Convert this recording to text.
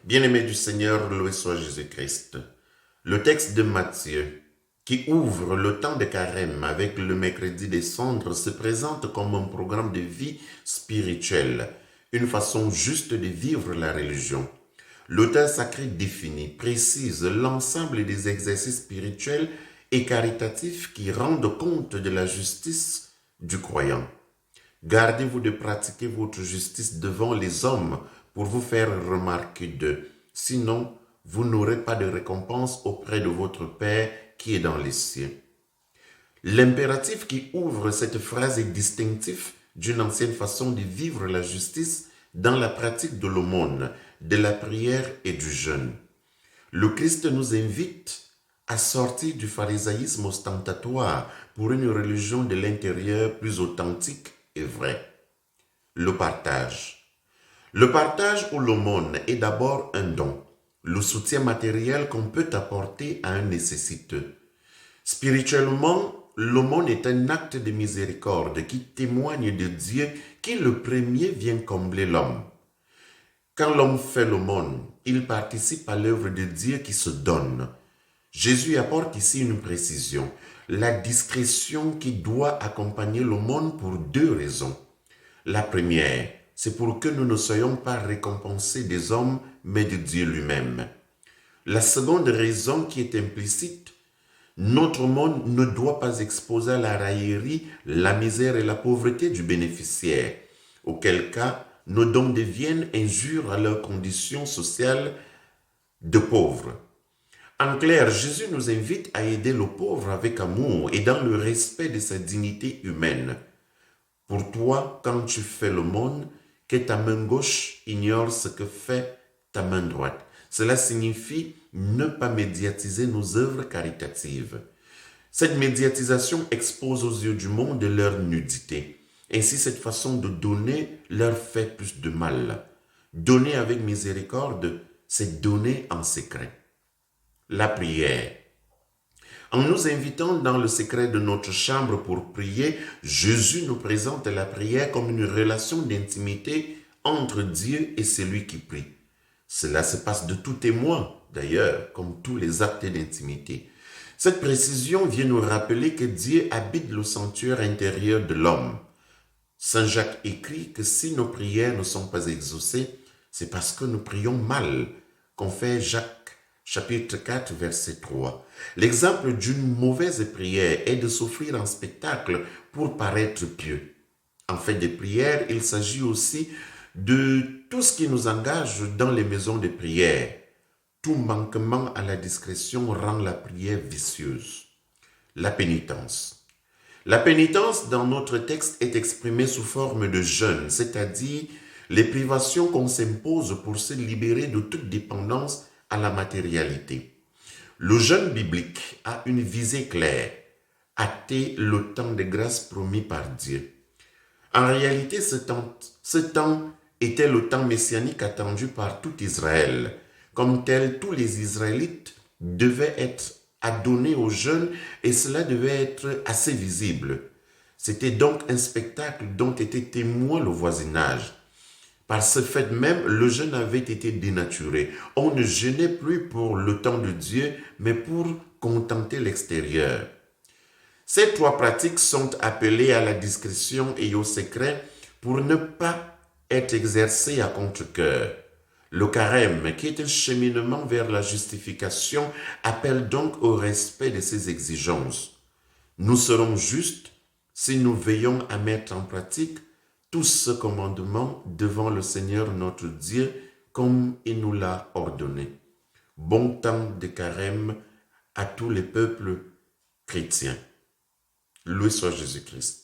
Bien-aimés du Seigneur, loué soit Jésus-Christ. Le texte de Matthieu, qui ouvre le temps de carême avec le mercredi des cendres, se présente comme un programme de vie spirituelle, une façon juste de vivre la religion. L'auteur sacré définit, précise l'ensemble des exercices spirituels et caritatifs qui rendent compte de la justice du croyant. Gardez-vous de pratiquer votre justice devant les hommes pour vous faire remarquer d'eux. Sinon, vous n'aurez pas de récompense auprès de votre Père qui est dans les cieux. L'impératif qui ouvre cette phrase est distinctif d'une ancienne façon de vivre la justice dans la pratique de l'aumône, de la prière et du jeûne. Le Christ nous invite à sortir du pharisaïsme ostentatoire pour une religion de l'intérieur plus authentique et vraie. Le partage. Le partage ou l'aumône est d'abord un don, le soutien matériel qu'on peut apporter à un nécessiteux. Spirituellement, l'aumône est un acte de miséricorde qui témoigne de Dieu qui le premier vient combler l'homme. Quand l'homme fait l'aumône, il participe à l'œuvre de Dieu qui se donne. Jésus apporte ici une précision, la discrétion qui doit accompagner l'aumône pour deux raisons. La première, c'est pour que nous ne soyons pas récompensés des hommes, mais de Dieu lui-même. La seconde raison qui est implicite, notre monde ne doit pas exposer à la raillerie, la misère et la pauvreté du bénéficiaire, auquel cas nos dons deviennent injures à leur condition sociale de pauvres. En clair, Jésus nous invite à aider le pauvre avec amour et dans le respect de sa dignité humaine. Pour toi, quand tu fais l'aumône, que ta main gauche ignore ce que fait ta main droite. Cela signifie ne pas médiatiser nos œuvres caritatives. Cette médiatisation expose aux yeux du monde leur nudité. Ainsi, cette façon de donner leur fait plus de mal. Donner avec miséricorde, c'est donner en secret. La prière. En nous invitant dans le secret de notre chambre pour prier, Jésus nous présente la prière comme une relation d'intimité entre Dieu et celui qui prie. Cela se passe de tout témoin, d'ailleurs, comme tous les actes d'intimité. Cette précision vient nous rappeler que Dieu habite le sanctuaire intérieur de l'homme. Saint Jacques écrit que si nos prières ne sont pas exaucées, c'est parce que nous prions mal, confère Jacques chapitre 4, verset 3. L'exemple d'une mauvaise prière est de s'offrir en spectacle pour paraître pieux. En fait de prière, il s'agit aussi de tout ce qui nous engage dans les maisons de prière. Tout manquement à la discrétion rend la prière vicieuse. La pénitence. La pénitence dans notre texte est exprimée sous forme de jeûne, c'est-à-dire les privations qu'on s'impose pour se libérer de toute dépendance à la matérialité. Le jeûne biblique a une visée claire, hâter le temps de grâce promis par Dieu. En réalité, ce temps était le temps messianique attendu par tout Israël. Comme tel, tous les Israélites devaient être adonnés au jeûne et cela devait être assez visible. C'était donc un spectacle dont était témoin le voisinage. Par ce fait même, le jeûne avait été dénaturé. On ne jeûnait plus pour le temps de Dieu, mais pour contenter l'extérieur. Ces trois pratiques sont appelées à la discrétion et au secret pour ne pas être exercées à contre-cœur. Le carême, qui est un cheminement vers la justification, appelle donc au respect de ces exigences. Nous serons justes si nous veillons à mettre en pratique tout ce commandement devant le Seigneur notre Dieu comme il nous l'a ordonné. Bon temps de carême à tous les peuples chrétiens. Loué soit Jésus-Christ.